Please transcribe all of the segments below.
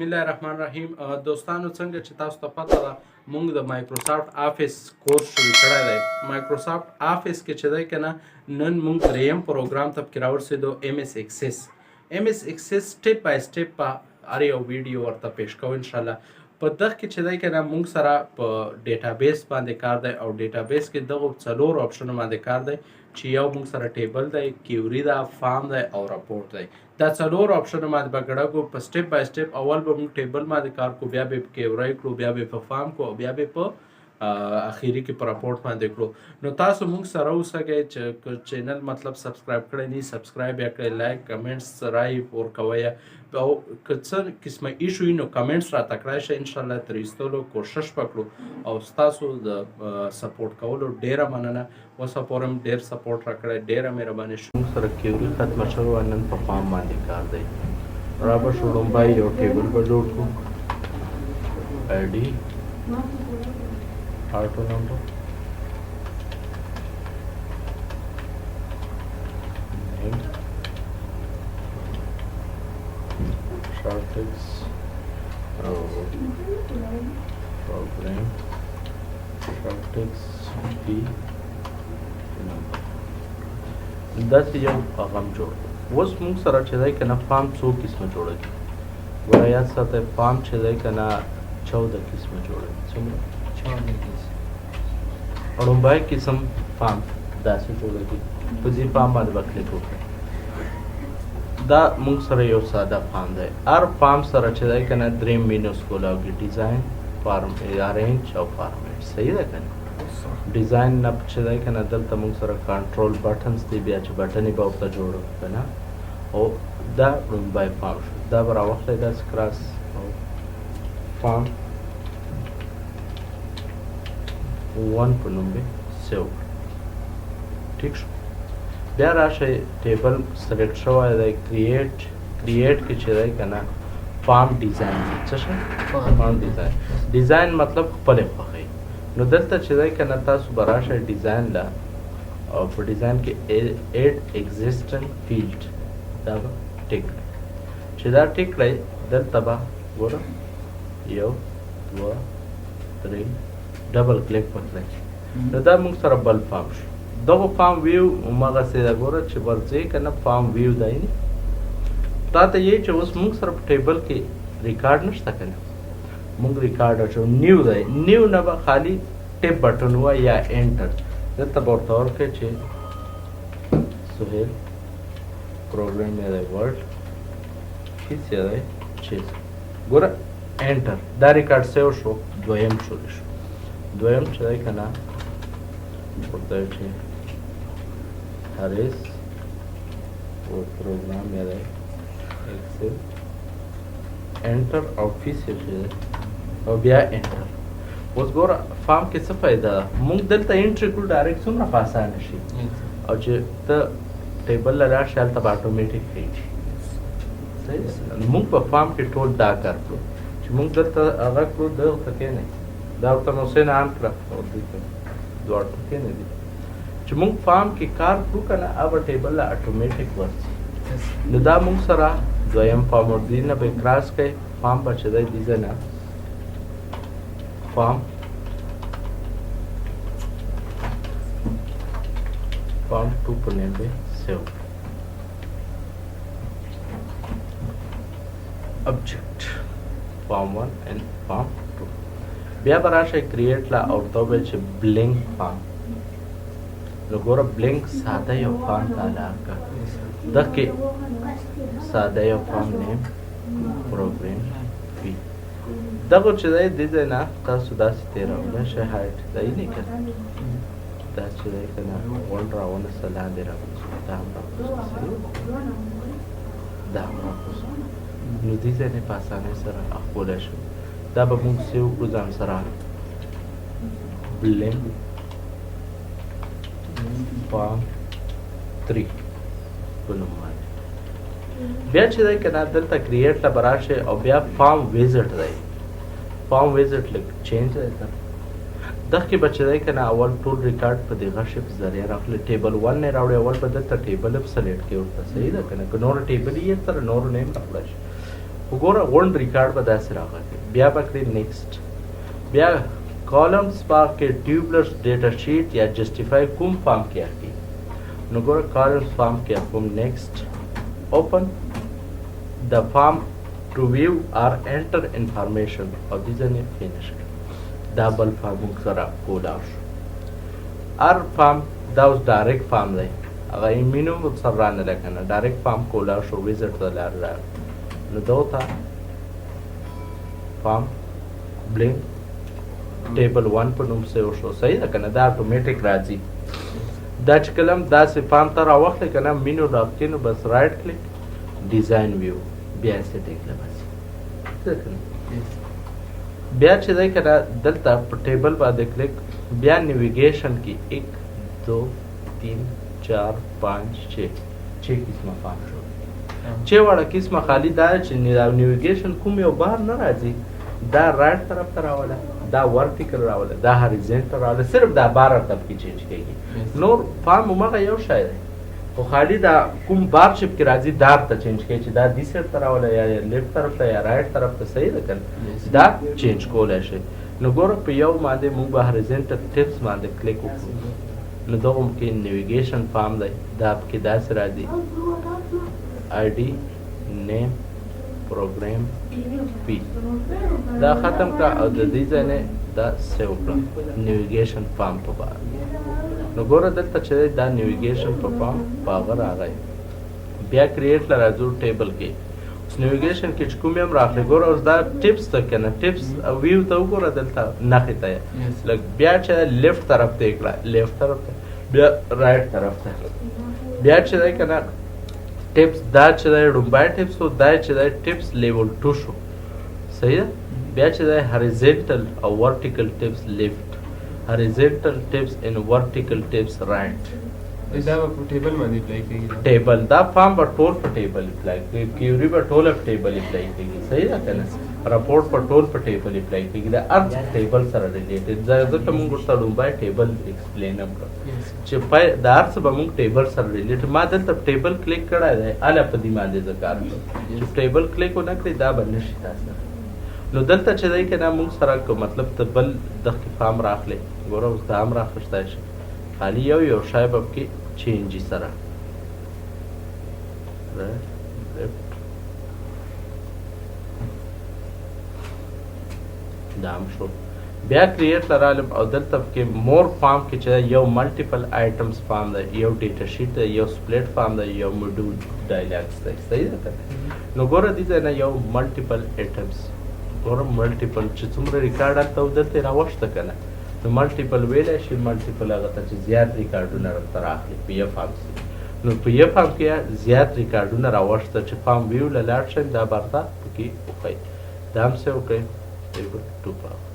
بسم الله الرحمن الرحیم دوستانو څنګه چې تاسو ته پته ده موږ د مایکروسافټ آفیس کورس شروع کړی دی. مایکروسافټ آفیس کې چې دی که نه نن موږ دریم پروګرام ته پکې راورسېدو ایم ایس اکسس. ایم ایس اکسس سټیپ بای سټیپ په هر یو ویډیو ورته پیش کوو انشاءالله. په دغه کې چې دی که نه موږ سره په ډیټابیس باندې کار دی او ډیټابیس کې دغو څلورو آپشنو باندې کار دی چې یو موږ سره ټیبل دی، کیوري ده، فارم دی او راپورټ دی. دا څلور آپشنو باندې به ګړه په سټیپ بای سټیپ اول به موږ ټیبل باندې کار کوو، بیا به په کیوري کړو، بیا به په فارم کو او بیا به په اخیری کې په راپورټ باندې کړو. نو تاسو موږ سره اوسئ چې چینل مطلب سبسکرایب کړی نه سبسکرایب یې کړئ، لایک کمنټس رای ورکوئ او که څه قسمه ایشو وي نو کمنټس راته کړای شئ، انشاءالله تر ایستلو کوشش وکړو او ستاسو د سپورټ کولو ډیره مننه. اوس پورې هم ډیر سپورټ راکړی، ډیره مهرباني شو. موږ سره کیوري ختمه شوې نن په فارم باندې کار دی. را به شو لومړی یو ټیبل به جوړ کړو، آی ډي، آټو نمبر، name, short text, program, short text, P, number. داسې یو پیغام جوړ. اوس موږ سره چې دی که نه فارم څو قسمه جوړه کړي. ګوره یاد ساتئ فارم چې دی که نه 14 قسمه جوړه کړي. څومره؟ 14 قسم. لومړی قسم فارم داسې جوړه کړي. په دې فارم باندې به کلیک وکړئ. دا موږ سره یو ساده فارم دی. هر فارم سره چې دی که نه درې مینوس کولاږي: ډیزاین، فارم ارینج او فارمیټ. صحیح ده که نه؟ ډیزاین نه چې دی که نه دلته موږ سره کنټرول بټنز دی، بیا چې بټن یې به ورته جوړ کړو که نه. او دا لومړی فارم شو. دا به راواخلئ داسې کراس او فارم 1 په نوم به سیو کړئ. ټیک شو. بیا راشئ ټیبل سلیکټ شوی دی، کریټ کې چې دی که نه فارم ډیزاین دی. څه شی؟ فارم ډیزاین. ډیزاین مطلب خپلې خوښوئ. نو دلته چې دی که نه تاسو به راشئ ډیزاین له او په ډیزاین کې ایډ ایگزسټنګ فیلډ دا به ټیک کړئ. چې دا ټیک کړئ دلته به ګوره 1 2 3 ډبل کلیک وکړئ. نو دا موږ سره بل فارم شو. دغه فارم ویو همغسې ده. ګوره چې ورځئ که نه فارم ویو دی نه تا ته یې چې اوس موږ سره په ټیبل کې ریکارډ نشته که نه. موږ ریکارډ اچو نیو دی. نیو نه به خالي ټیپ بټن ووایه یا انټر. دلته به ورته ورکړئ چې سهیل پروګرام یې دی ورډ فیس یې دی چیز. ګوره انټر. دا ریکارډ سیو شو. دویم شروع شو. دویم چې دی که نه ورته چې هریس او پروګرام یې دی ایکسل انټر او فیس یې دی او بیا انټر. اوس ګوره فارم کې څه فایده ده؟ موږ دلته انټري کړو ډایرکټ څومره په اسانه شي او چې ته ټیبل له لاړ شې هلته به اټومیټیک ښیي. صحیح ده؟ موږ په فارم کې ټول دا کار کړو چې موږ دلته هغه کړو دلته کښېنئ. دا ورته موسین آن کړه او دلته دواړه کښېنئ. چې موږ فارم کې کار کړو که نه هغه به ټیبل له اټومیټیک ورځي. نو دا موږ سره دویم فارم و. دې نه به یې کراس کړئ. فارم به چې دی دې ځای نه فارم 2 په نیم به سیو کړئ. object form 1 and form 2. بیا به راشئ کریټ له او ورته ووایئ چې بلینک فارم. نو ګوره بلینک ساده یو فارم ته علاقه دغه کې ساده یو فارم نیم پروګرام فی. دغه چې دی دې ځای نه تاسو داسې تېرولی شئ. هایټ دی نه که نه دا چې دی که نه ول راونیسه لاندې راونیسه دا هم راکوزه دا هم راکوزه. نو دې ځای نه په اسانۍ سره اخولی شو. دا به موږ سیو کړو ځان سره بلینک فارم 3 په نوم باندې. بیا چې دی که نه دلته کریټ له به راشئ او بیا فارم ویزټ دی. فارم ویزټ لږ چینج دی سره دغه کې به چې دی که نه اول ټول ریکارډ په دغه شي په ذریعه راخلي. ټیبل 1 نه راوړي اول به دلته ټیبل هم سلیکټ کړي ورته. صحیح ده که نه؟ که نور ټیبل یې سره نورو نه هم راوړی شي. وګوره غونډ ریکارډ به داسې راغلی بیا به کړې نیکسټ بیا کالمز په کې ټیوبلر ډیټا شیټ یا جسټیفای کوم فارم کې اخلي نو ګوره کالمز فارم کې کوم نیکسټ اوپن د فارم ټو ویو آر انټر انفارمیشن او دې ځنې فینش دا بل فارم موږ سره کولاو شو هر فارم دا اوس ډایرکټ فارم دی هغه یې مینو سره رانه که نه ډایرکټ فارم کولاو شو ویزټ ته لار نو دغه ته فارم بلینک ټیبل 1 په نوم سیو شو صحیح ده که نه دا اتومیټیک راځي دا چې کله هم داسې فارم ته راوخلی که نه مینو راکړي نو بس رایټ کلیک ډیزاین ویو بیا یې سیټینګ له باسي بیا چې دی که نه دلته په ټیبل باندې کلیک بیا نیویګیشن کې 1 2 3 4 5 6 قسمه فارم شو چې واړه قسمه خالی دا چې نیویګیشن کوم یو بار نه راځي دا رایټ طرف ته راوله دا ورټیکل راوله دا هریزنټل راوله صرف دا بار طرف کې چینج کېږي نور فارم هماغه یو شی دی خو خالی دا کوم بار شپ کې راځي دا ته چینج کوي چې دا دې سایډ ته راوله یا لیفټ طرف ته یا رایټ طرف ته صحیح ده کنه دا چینج کولی شي نو ګوره په یو باندې موږ به هریزنټل ټپس باندې کلیک وکړو نو دغه کې نیویګیشن فارم دی دا پکې داسې راځي آی ډي نیم پروګرام پی دا ختم کړه او د دې ځای نه دا سیو کړه نیویګیشن فارم په باندې نو ګوره دلته چې دا نیویګیشن په فارم په هغه راغی بیا کریټ له راځو ټیبل کې اوس نیویګیشن کې چې کوم هم راغلی ګوره اوس دا ټپس ته که نه ټپس ویو ته وګوره دلته نښې ته لږ بیا چې لیفټ طرف ته یې کړه لیفټ طرف ته بیا رایټ طرف ته بیا چې دی که نه ټپس دا چې دی ډومبای ټپس و دا چې دی ټپس لیول 2 شو صحیح ده بیا چې دی هریزنټل او ورټیکل ټپس لیفټ horizontal tips and vertical tips right دا په ټیبل باندې اپلای کیږي ټیبل دا فارم په ټول په ټیبل اپلای کیږي کیوري په ټول په ټیبل اپلای کیږي صحیح ده کنه راپورټ په ټول په ټیبل اپلای کیږي دا ارت ټیبل سره ریلیټډ ځکه موږ ورته ډومبای ټیبل ایکسپلین هم کړ چې پای دا ارت به موږ ټیبل سره ریلیټډ ما دلته ټیبل کلیک کړای دی اله په دې باندې ځکار چې ټیبل کلیک ونه کړی دا به نشي تاسو نو دلته چې دی که نه موږ سره که مطلب ته بل دغې فارم راخلی ګوره اوس دا هم راخیستی شي خالي یو شی به پکې چینجي سره دا هم شو بیا کریټ ته رالم او دلته پکې مور فارم کې چې یو ملټیپل آیټمز فارم دی یو ډیټا شیټ دی یو سپلیټ فارم دی یو موډول ډایلاګس دی صحیح ده که نو ګوره دې ځای نه یو ملټیپل آیټمز ګوره ملټیپل چې څومره ریکارډ هلته دلته یې راوښته که نه نو ملټیپل ویلی شي ملټیپل هغه ته چې زیات ریکارډونه درته راخلي په یو فارم نو په یو فارم کې زیات ریکارډونه راوښته چې فارم ویو له لاړ شئ دا برته پکې وښئ دا هم څه وکړئ ټیبل 2 فارم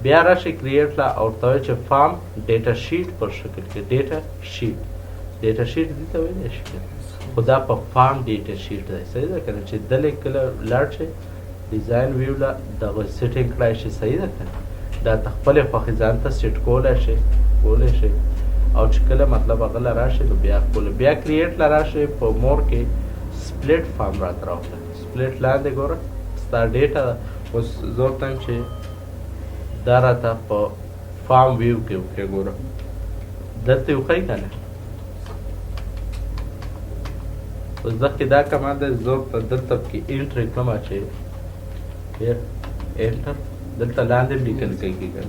بیا راشئ کریټ له او ورته وایئ چې فارم ډیټا شیټ په شکل کې ډیټا شیټ دې ته ویلی شي خو دا په فارم ډیټا شیټ دی صحیح ده که نه چې دلې کله لاړ شئ ډیزاین ویو له دغه سیټینګ کړای شي صحیح ده که دا ته خپلې خوښې ځان ته سیټ کولی شئ او چې کله مطلب هغه له راشئ نو بیا بیا کریټ له راشئ په مور کې سپلیټ فارم راته راوکړه سپلیټ لاندې ګوره ستا ډیټا ده اوس زه ورته یم چې دا راته په فارم ویو کې وکړې ګوره دلته یې وښئ که نه اوس دغې دا کمال دی زه ورته دلته پکې انټر کړم چې انټر دلته لاندې لیکل کېږي که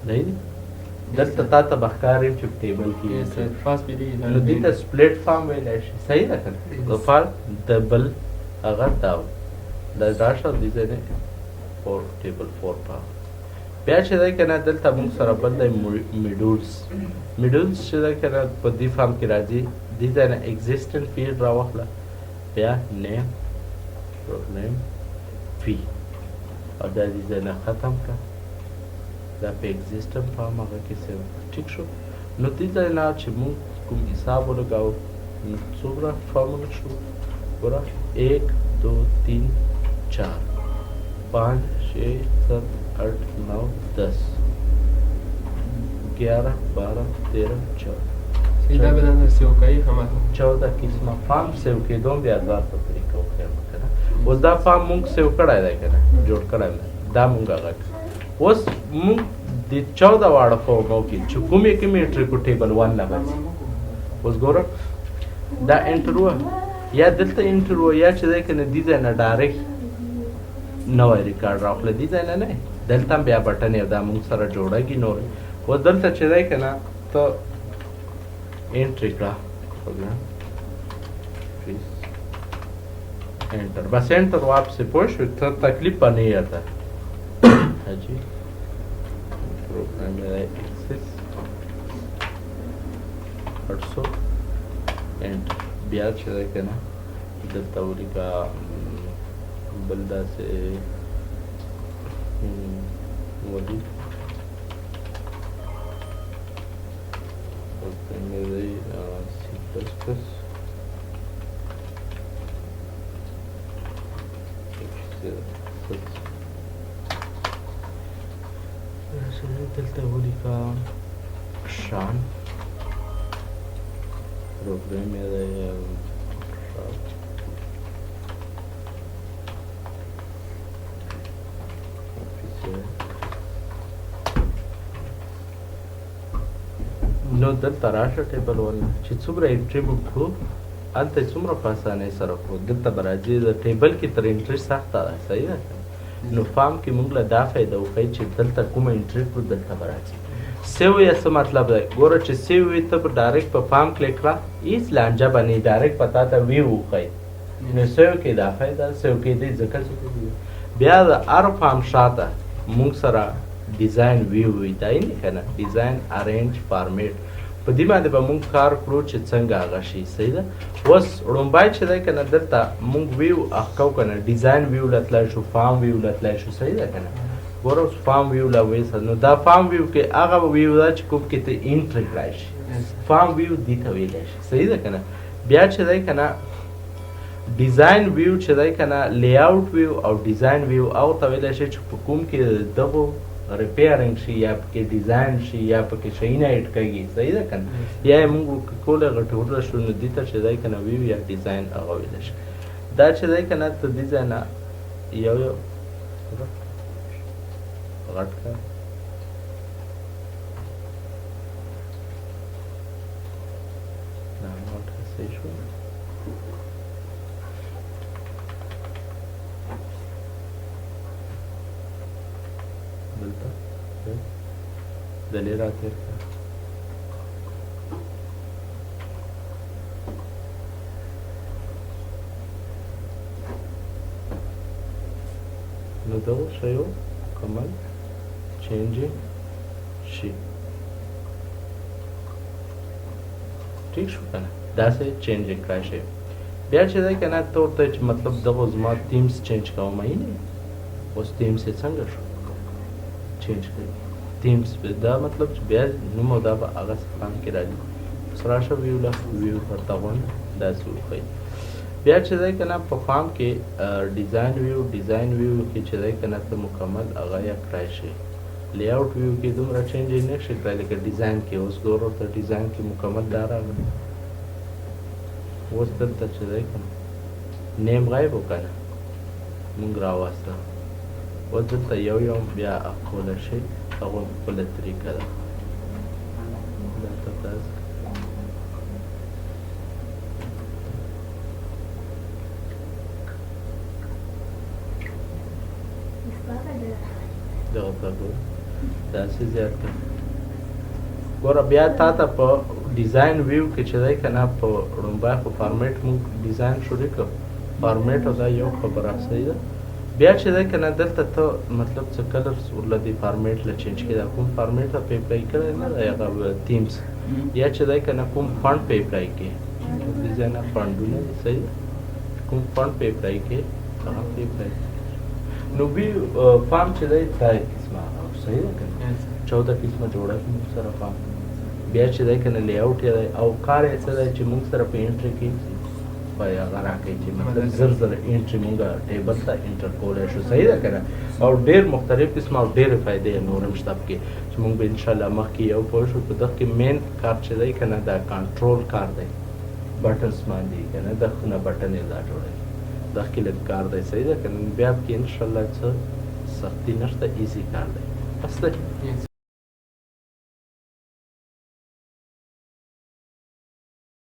نه دلته تا ته به ښکاري چې په ټیبل کې نو دې ته سپلیټ فارم ویلی شي صحیح ده که نه د فارم د بل هغه دا دا راشه دې ځای نه ټیبل 4 فارم بیا چې دی که نه دلته موږ سره بل دی میډولز چې دی که نه په دې فارم کې راځي دې ځای نه ایگزسټنټ فیلډ راواخله بیا نیم پروګرام فی او دا دې ځای نه ختم کړه دا په ایگزسټنټ فارم هغه کې سیو ټیک شو نو دې ځای نه چې موږ کوم حساب ولګاو نو څومره فارمونه شو ګوره 1 2 3 4 5 6 7 8 9 10 11 12 13 14 دا به دا سیو کوي هماغه 14 قسمه فارم سیو کېدو بیا 1000 په طریقه وکړم کنه اوس دا فارم مونږ سیو کړای دی کنه جوړ کړای دی دا مونږ هغه اوس مونږ د 14 واړه فارمو کې چې کومې کومې انټری کو ټیبل 1 لا باندې اوس ګوره دا انټرو یا دلته انټرو یا چې دا کنه دي نه ډایرکټ نوې ریکارډ راخله دي نه دلته بیا بټن یو دا مونږ سره جوړاږي نو و دلته چې دا کنه ته انټری کړه انटर बस एंटर वो आपसे पूछ तो तकलीफ नहीं आता है जी प्रोग्राम मेरा एक्सेस 800 एंटर बिया चला के ना इधर तौरी का बल्दा से वही और मेरे C++ دلته ولیکه شان پروګرام یې دی نو دلته راشه ټیبل ولنه چې څومره انټري وکړو هلته څومره په اسانۍ سره کړو دلته به راځي د ټیبل کې تر انټري سخته ده صحیح ده نو فارم کې موږ له دا فایده وښیي چې دلته کومه انټري کړو دلته به راځي سیو یې څه مطلب دی ګوره چې سیو وي ته به ډایرکټ په فارم کلیک کړه هېڅ لانجه به نه ډایرکټ په تا ته ویو وښیي نو سیو کې دا فایده سیو کېدی ځکه چې بیا د هر فارم شاته موږ سره ډیزاین ویو وي دا یې نه که نه ډیزاین ارینج فارمیټ په دې باندې به مونږ کار کړو چې څنګه هغه شي صحیح ده اوس وړومبی چې دی که نه دلته مونږ ویو اخکو که نه ډیزاین ویو له تللی شو فارم ویو له تللی شو صحیح ده که نه ګوره اوس فارم ویو له ویسه نو دا فارم ویو کې هغه ویو ده چې کوم کې ته انټري کړی شي فارم ویو دې ته ویلی شي صحیح ده که نه بیا چې دی که نه ډیزاین ویو چې دی که نه لیاوټ ویو او ډیزاین ویو هغه ته ویلی شي چې په کوم کې دغو ریپیرنګ شي یا پکې ډیزاین شي یا پکې شیونه ایډ کېږي صحیح ده که نه یا یې موږ کوله غټوله شو نو دې ته چې دی که نه ویو یا ډیزاین هغه ویلی شي دا چې دی که نه ته دې ځای نه یو غټ کړه دا نوټ صحیح شو دلته دلې راتېر کړه نو دغو شیو مکمل چینجینګ شي ټیک شو که نه داسې چینجینګ کړای شي بیا چې دی که نه ته ورته چې مطلب دغو زما تیمز چینج کوم یې نه اوس تیمز یې څنګه شو چینج کړي تیمز دا مطلب چې بیا نوم او دا به هغه فارم کې راځي اوس راشه ویو له ویو ورته غونډ داسې وښیي بیا چې دی که نه په فارم کې ډیزاین ویو کې چې دی که نه ته مکمل هغه یې کړای شي لیاوټ ویو کې دومره چینج یې نه شي کړی لکه ډیزاین کې اوس ګوره ورته ډیزاین کې مکمل دا راغلی اوس دلته چې دی که نه نیم غایب و که نه مونږ راواسته اوس دلته یو بیا کولی شي هغه خپله طریقه ده دلته تاسو دغه ته ګوره داسې زیات کړه ګوره بیا تا ته په ډیزاین ویو کې چې دی که نه په لومبی خو فارمیټ مونږ ډیزاین شروع کړو فارمیټ او دا یو خبره صحیح ده بیا چې دی که نه دلته ته مطلب څه کلرس ورله دې فارمیټ له چینج کړي دا کوم فارمیټ ته پې اپلای کړی نه دی هغه تیمز یا چې دی که نه کوم فنډ پې اپلای کړي دې ځای نه فنډونه دي صحیح ده کوم فنډ پې اپلای کړي هغه پې اپلای نو وی فارم چې دی دا قسمه صحیح ده که نه 14 قسمه جوړه کړي موږ سره فارم بیا چې دی که نه لیاوټ یې دی او کار یې څه دی چې موږ سره په انټري کې په هغه راکوي چې مطلب زر انټري مونږ ټیبل ته انټر کولی شو صحیح ده که نه او ډېر مختلف قسمه او ډېرې فایدې یې نور هم شته پکې چې مونږ به انشاءالله مخکې یو پوه شو په دغه کې مین کار چې دی که نه دا کنټرول کار دی بټنس باندې که نه دغه نه بټن یې دا جوړوي دغه کې لږ کار دی صحیح ده که نه بیا پکې انشاءالله څه سختي نشته ایزي کار دی بس دی